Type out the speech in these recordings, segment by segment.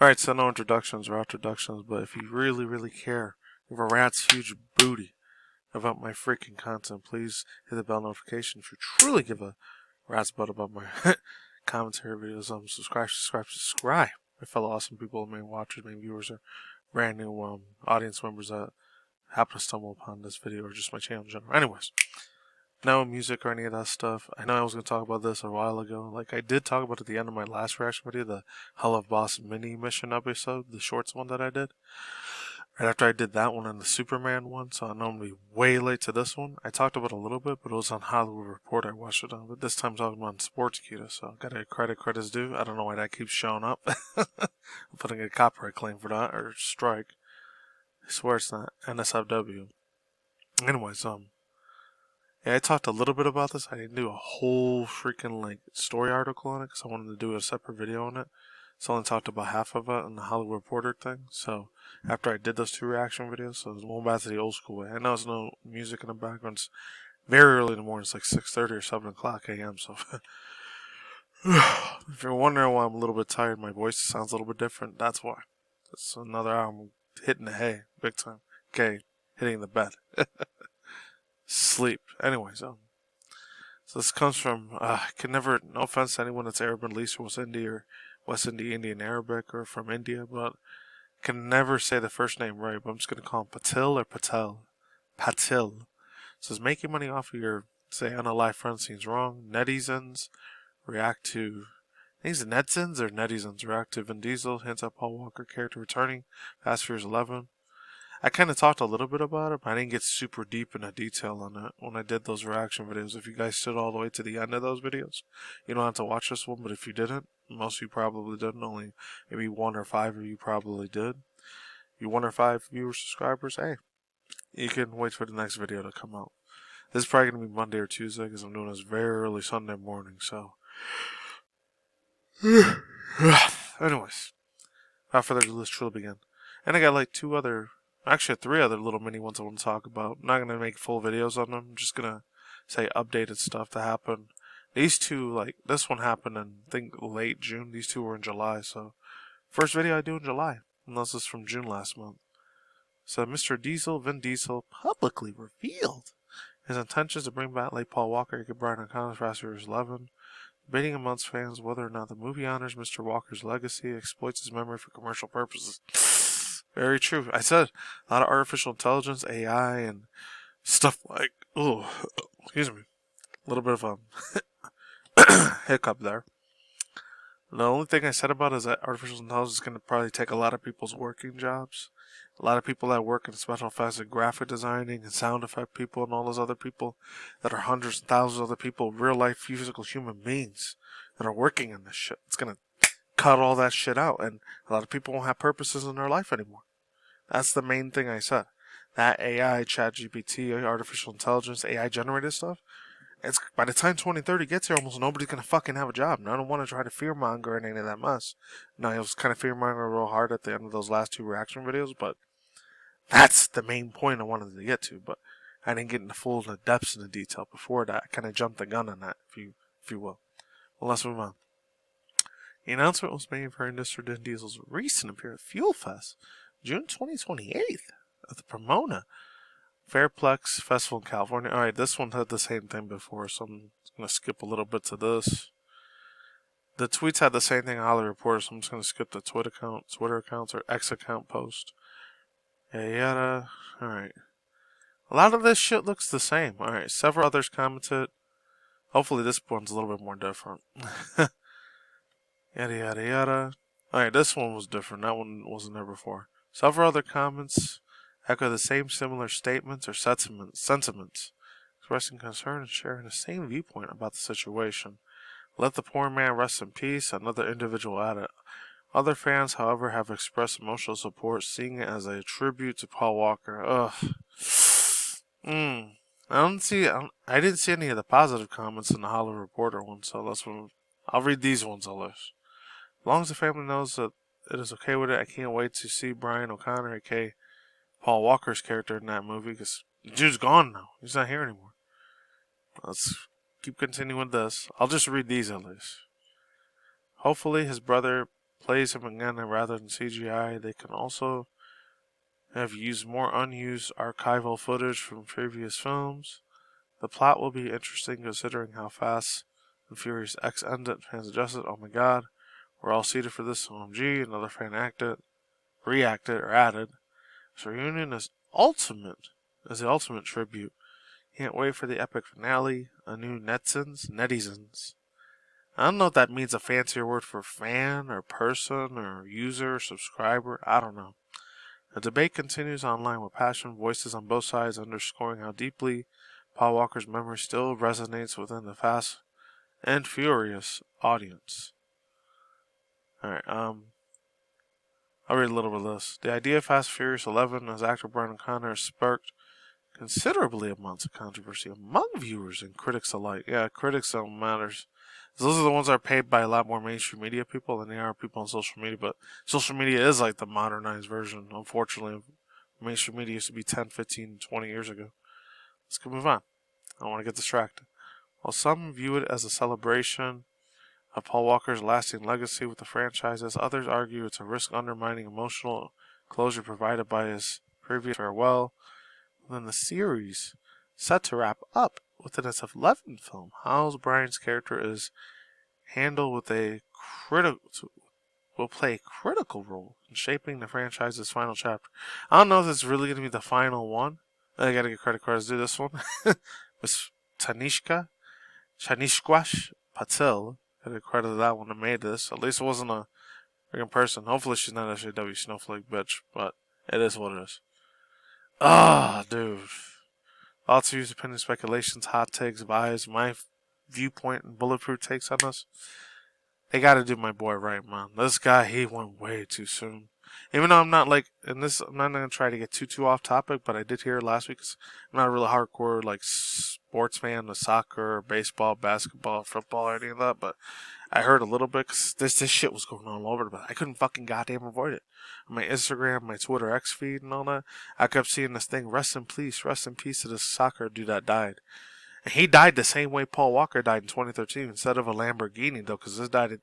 Alright, so no introductions or introductions, but if you really care, if a rat's huge booty about my freaking content, please hit the bell notification. If you truly give a rat's butt about my commentary videos, subscribe. My fellow awesome people, main watchers, main viewers, or brand new audience members that happen to stumble upon this video or just my channel in general. Anyways, no music or any of that stuff. I know I was going to talk about this a while ago. Like, I did talk about it at the end of my last reaction video, the Hell of Boss mini mission episode, the shorts one that I did. Right after I did that one and the Superman one, so I know I'm going to be way late to this one. I talked about it a little bit, but it was on Hollywood Reporter I watched it on. But this time I'm talking about Sportskeeda, so gotta credit's due. I don't know why that keeps showing up. I'm putting a copyright claim for that, or strike. I swear it's not. NSFW. Anyways, yeah, I talked a little bit about this. I didn't do a whole freaking story article on it because I wanted to do a separate video on it. So I only talked about half of it in the Hollywood Reporter thing. So after I did those two reaction videos, so it's going back to the old school way. I know there's no music in the background. It's very early in the morning. It's like 6:30 or 7 o'clock a.m. So if you're wondering why I'm a little bit tired, my voice sounds a little bit different. That's why. It's another hour I'm hitting the hay big time. Okay, hitting the bed. Sleep. Anyways, so this comes from, no offense to anyone that's Arab, Middle East, or West Indian Arabic, or from India, but can never say the first name right, but I'm just going to call him Patil or Patel. Patil. It says, making money off of your, say, unalive friend seems wrong. Netizens react to, I think it's netizens or netizens react to Vin Deiseal, hints at Paul Walker character returning, Fast Furious 11. I kind of talked a little bit about it, but I didn't get super deep into detail on it when I did those reaction videos. If you guys stood all the way to the end of those videos, you don't have to watch this one, but if you didn't, most of you probably didn't, only maybe 1 or 5 of you probably did. You 1 or 5 viewers, subscribers, hey, you can wait for the next video to come out. This is probably going to be Monday or Tuesday because I'm doing this very early Sunday morning, so. Anyways, without further ado, let's truly begin. And I got like 3 other little mini ones I want to talk about. I'm not going to make full videos on them. I'm just going to say updated stuff that happened. These two, this one happened in, I think, late June. These two were in July, so first video I do in July, unless it's from June last month. So Mr. Vin Deiseal, publicly revealed his intentions to bring back late Paul Walker, Character Biran Oconnor, Fast Furious 11, debating amongst fans whether or not the movie honors Mr. Walker's legacy, exploits his memory for commercial purposes. Very true. I said a lot of artificial intelligence, AI, and stuff like, excuse me, a little bit of a hiccup there. The only thing I said about it is that artificial intelligence is going to probably take a lot of people's working jobs. A lot of people that work in special effects and graphic designing and sound effect people and all those other people that are hundreds and thousands of other people, real life physical human beings that are working in this shit. It's going to cut all that shit out, and a lot of people won't have purposes in their life anymore. That's the main thing I said. That AI, ChatGPT, artificial intelligence, AI generated stuff, it's by the time 2030 gets here, almost nobody's gonna fucking have a job. And I don't want to try to fearmonger or any of that mess. No, I was kind of fearmongering real hard at the end of those last 2 reaction videos, but that's the main point I wanted to get to. But I didn't get into full depths and the detail before that. I kind of jumped the gun on that, if you will. Well, let's move on. The announcement was made for Mr. Vin Diesel's recent appearance at Fuel Fest, June 2028, at the Pomona Fairplex Festival in California. Alright, this one had the same thing before, so I'm going to skip a little bit to this. The tweets had the same thing on Hollywood Reporter, so I'm just going to skip the Twitter accounts, or X account post. Yada. Alright. A lot of this shit looks the same. Alright, several others commented. Hopefully this one's a little bit more different. Yada yada yada. Alright, this one was different. That one wasn't there before. Several other comments echo the same similar statements or sentiments, expressing concern and sharing the same viewpoint about the situation. Let the poor man rest in peace, another individual added. Other fans, however, have expressed emotional support, seeing it as a tribute to Paul Walker. Ugh. I didn't see any of the positive comments in the Hollywood Reporter one, so I'll read these ones at least. As long as the family knows that it is okay with it, I can't wait to see Biran Oconnor, aka Paul Walker's character in that movie, because the dude's gone now. He's not here anymore. Let's keep continuing with this. I'll just read these at least. Hopefully his brother plays him again, and rather than CGI, they can also have used more unused archival footage from previous films. The plot will be interesting considering how Fast and Furious X ended. Fans adjusted. Oh my god, we're all seated for this. OMG, another fan reacted, or added. This reunion is the ultimate tribute. Can't wait for the epic finale. A new netizens. I don't know if that means a fancier word for fan, or person, or user, or subscriber. I don't know. The debate continues online with passion, voices on both sides underscoring how deeply Paul Walker's memory still resonates within the Fast and Furious audience. Alright, I'll read a little bit of this. The idea of Fast and Furious 11 as actor Biran Oconnor sparked considerably amounts of controversy among viewers and critics alike. Yeah, critics don't matter. Those are the ones that are paid by a lot more mainstream media people than they are people on social media. But social media is like the modernized version, unfortunately, of mainstream media used to be 10, 15, 20 years ago. Let's move on. I don't want to get distracted. While some view it as a celebration of Paul Walker's lasting legacy with the franchises, others argue it's a risk undermining emotional closure provided by his previous farewell. Then the series, set to wrap up within its 11th film, how Brian's character is handled will play a critical role in shaping the franchise's final chapter. I don't know if it's really going to be the final one. I gotta get credit cards to do this one. With Tanishka Chanishkwash Patel. Gotta credit that one that made this. At least it wasn't a freaking person. Hopefully she's not SJW snowflake bitch, but it is what it is. Ah, dude. Lots of views, opinions, speculations, hot takes, vibes, my viewpoint, and bulletproof takes on this. They gotta do my boy right, man. This guy, he went way too soon. Even though I'm not like, in this, I'm not gonna try to get too off topic, but I did hear last week. I'm not a really hardcore like sports fan of soccer, baseball, basketball, football, or any of that. But I heard a little bit because this shit was going on all over, but I couldn't fucking goddamn avoid it. On my Instagram, my Twitter X feed, and all that, I kept seeing this thing: rest in peace to this soccer dude that died. And he died the same way Paul Walker died in 2013, instead of a Lamborghini, though, because this died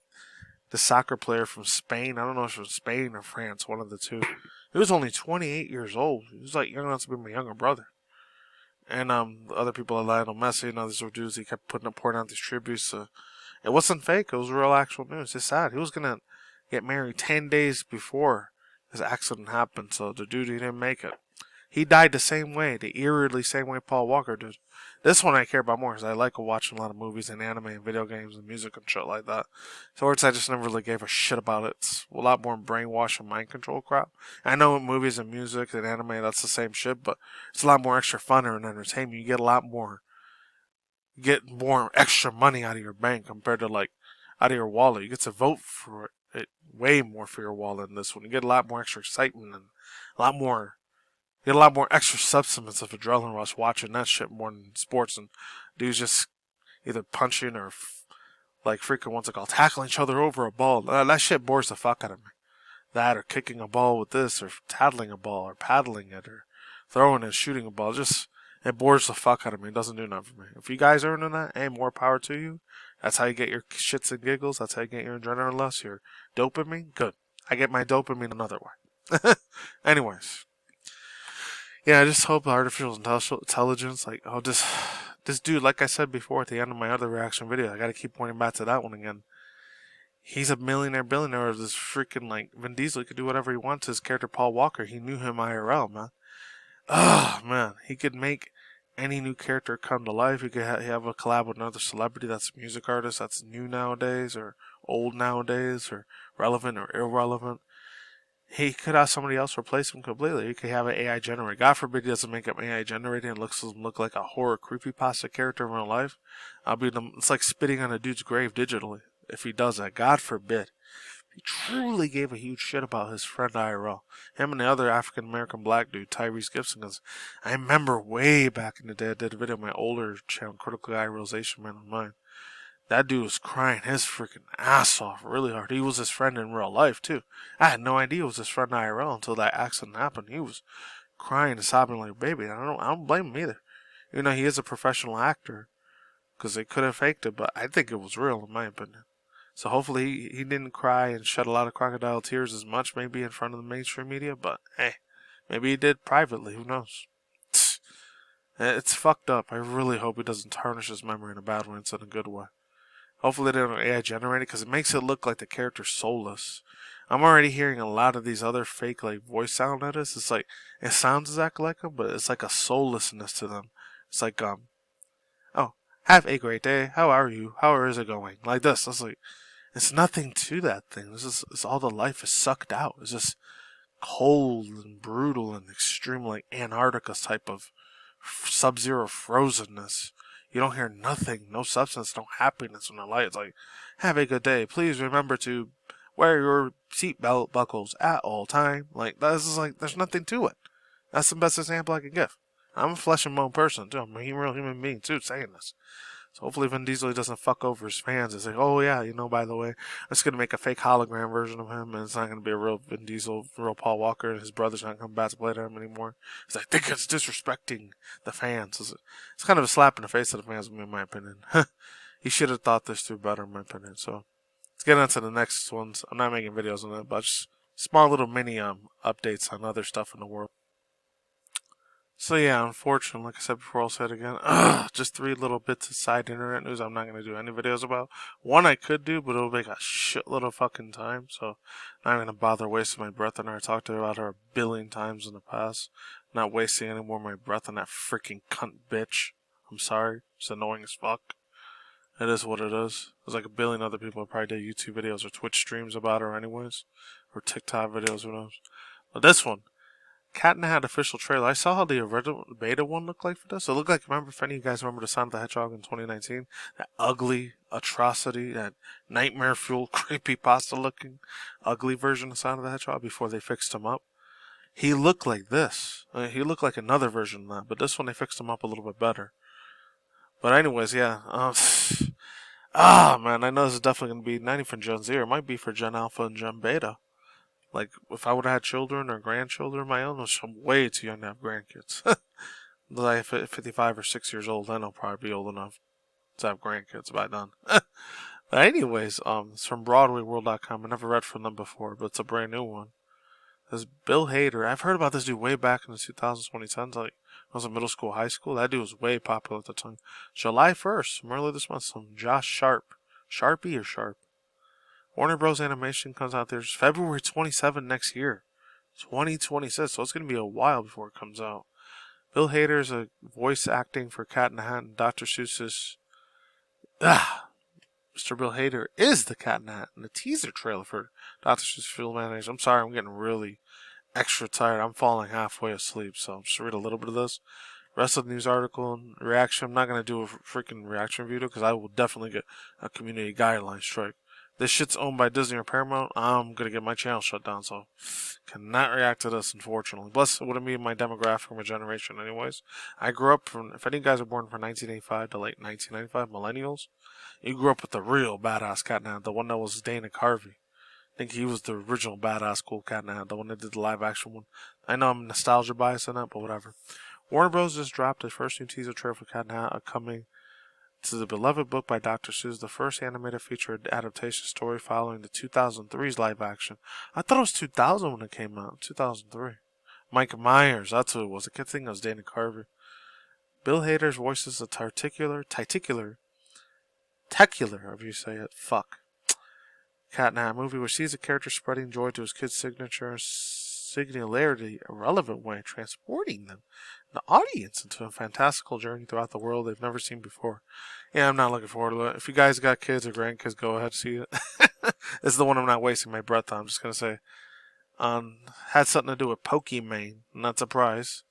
the soccer player from Spain. I don't know if it was Spain or France, one of the two. He was only 28 years old. He was like young enough to be my younger brother. And other people like Lionel Messi and others were dudes. He kept pouring out these tributes. It wasn't fake. It was real, actual news. It's sad. He was gonna get married 10 days before his accident happened. So the dude, he didn't make it. He died the same way, the eerily same way Paul Walker did. This one I care about more because I like watching a lot of movies and anime and video games and music and shit like that. Sports, I just never really gave a shit about it. It's a lot more brainwash and mind control crap. I know in movies and music and anime that's the same shit, but it's a lot more extra fun and entertainment. You get more extra money out of your bank compared to like out of your wallet. You get to vote for it way more for your wallet in this one. You get a lot more extra excitement and a lot more. You get a lot more extra substance of adrenaline rush watching that shit more than sports, and dudes just either punching or like freaking what's it called, tackling each other over a ball. That shit bores the fuck out of me. That or kicking a ball with this, or tattling a ball, or paddling it, or throwing and shooting a ball. Just it bores the fuck out of me. It doesn't do nothing for me. If you guys are into that, hey, more power to you. That's how you get your shits and giggles. That's how you get your adrenaline rush, your dopamine. Good. I get my dopamine another way. Anyways. Yeah, I just hope artificial intelligence, like, this dude, like I said before at the end of my other reaction video, I gotta keep pointing back to that one again. He's a billionaire, this freaking, like, Vin Deiseal, he could do whatever he wants. His character, Paul Walker, he knew him IRL, man. Oh, man, he could make any new character come to life. He could have a collab with another celebrity that's a music artist that's new nowadays, or old nowadays, or relevant or irrelevant. He could have somebody else replace him completely. He could have an AI generator. God forbid he doesn't make him AI generated and look like a horror creepypasta character in real life. It's like spitting on a dude's grave digitally if he does that. God forbid. He truly gave a huge shit about his friend IRL. Him and the other African American black dude, Tyreese Gibson. Cause I remember way back in the day, I did a video on my older channel, Critical IRLization Man of Mine. That dude was crying his freaking ass off really hard. He was his friend in real life, too. I had no idea it was his friend IRL until that accident happened. He was crying and sobbing like a baby. I don't blame him either. You know, he is a professional actor because they could have faked it, but I think it was real, in my opinion. So hopefully he didn't cry and shed a lot of crocodile tears as much, maybe in front of the mainstream media, but hey, maybe he did privately, who knows. It's fucked up. I really hope he doesn't tarnish his memory in a bad way instead of a good way. Hopefully they don't AI generate it because it makes it look like the character's soulless. I'm already hearing a lot of these other fake like voice sound edits. It's like it sounds exactly like them, but it's like a soullessness to them. It's like oh, have a great day. How are you? How is it going? Like this. It's like it's nothing to that thing. It's all the life is sucked out. It's just cold and brutal and extreme like Antarctica type of sub-zero frozenness. You don't hear nothing, no substance, no happiness in the light. It's like, have a good day. Please remember to wear your seatbelt buckles at all time. Like this is like there's nothing to it. That's the best example I can give. I'm a flesh and bone person too. I'm a real human being too saying this. So hopefully Vin Deiseal doesn't fuck over his fans and say, oh yeah, by the way, I'm just going to make a fake hologram version of him and it's not going to be a real Vin Diesel, real Paul Walker, and his brother's not going to come back to play to him anymore. It's like, I think it's disrespecting the fans. It's kind of a slap in the face of the fans, in my opinion. He should have thought this through better, in my opinion. So let's get on to the next ones. I'm not making videos on that, but just small little mini updates on other stuff in the world. So yeah, unfortunately, like I said before, I'll say it again. Just 3 little bits of side internet news I'm not going to do any videos about. One I could do, but it'll make a shitload of fucking time, so I'm not going to bother wasting my breath on her. I talked about her a billion times in the past. Not wasting any more of my breath on that freaking cunt bitch. I'm sorry. It's annoying as fuck. It is what it is. There's like a billion other people who probably did YouTube videos or Twitch streams about her anyways. Or TikTok videos, who knows. But this one. Cat in the Hat official trailer. I saw how the original beta one looked like for this. It looked like, remember, if any of you guys remember the Sonic the Hedgehog in 2019? That ugly atrocity, that nightmare-fueled, creepypasta-looking, ugly version of Sonic the Hedgehog before they fixed him up. He looked like this. He looked like another version of that, but this one they fixed him up a little bit better. But anyways, yeah. Man, I know this is definitely going to be not even for Gen Z. It might be for Gen Alpha and Gen Beta. Like, if I would have had children or grandchildren of my own, I'm way too young to have grandkids. Like, 55 or 6 years old, then I'll probably be old enough to have grandkids by then. But anyways, it's from BroadwayWorld.com. I never read from them before, but it's a brand new one. There's Bill Hader. I've heard about this dude way back in the 2000s, 2010s. Like, I was in middle school, high school. That dude was way popular at the time. July 1st, from earlier this month, some Josh Sharp. Sharpie or Sharp? Warner Bros. Animation comes out there February 27 next year. 2026, so it's going to be a while before it comes out. Bill Hader is a voice acting for Cat in the Hat and Dr. Seuss's... Mr. Bill Hader is the Cat in the Hat in the teaser trailer for Dr. Seuss's film animation. I'm sorry, I'm getting really extra tired. I'm falling halfway asleep, so I'll just read a little bit of this. Rest of the news article and reaction. I'm not going to do a freaking reaction video because I will definitely get a community guideline strike. This shit's owned by Disney or Paramount. I'm going to get my channel shut down, so cannot react to this, unfortunately. Plus, it wouldn't be my demographic or my generation anyways. I grew up from, if any of you guys are born from 1985 to late 1995, millennials, you grew up with the real badass Cat in the Hat, the one that was Dana Carvey. I think he was the original badass cool Cat in the Hat, the one that did the live action one. I know I'm nostalgia bias on that, but whatever. Warner Bros. Just dropped the first new teaser trailer for Cat in the Hat, coming to the beloved book by Dr. Seuss, the first animated feature adaptation story following the 2003's live action. I thought it was 2000 when it came out. 2003. Mike Myers, that's who it was. I kept thinking it was Dana Carvey. Bill Hader's voices a tecular, if you say it. Fuck. Cat in the Hat movie, which sees a character spreading joy to his kids' signature singularity, a relevant way, transporting them, the audience, into a fantastical journey throughout the world they've never seen before. Yeah, I'm not looking forward to it. If you guys got kids or grandkids, go ahead and see it. This is the one I'm not wasting my breath on. I'm just going to say, had something to do with Pokimane, not surprised.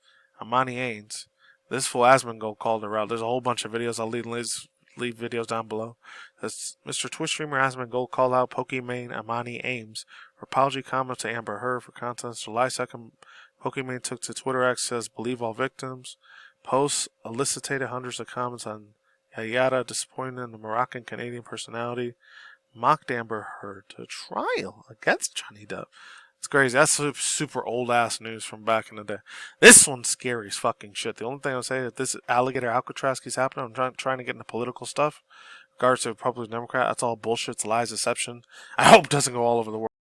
Amani Ains. This fool Asmongold called her out. There's a whole bunch of videos. I'll leave videos down below. That's Mr. Twitch streamer Asmongold called out Pokimane Amani Ames for apology comments to Amber Heard for content. July 2nd, Pokimane took to Twitter X, says believe all victims. Posts elicited hundreds of comments on Yada disappointing in the Moroccan Canadian personality. Mocked Amber Heard to trial against Johnny Depp. It's crazy. That's super old ass news from back in the day. This one's scary as fucking shit. The only thing I'll say is that this alligator Alcatraz keeps happening. I'm trying to get into political stuff. regards to Republican Democrat, that's all bullshit. It's lies, deception. I hope it doesn't go all over the world.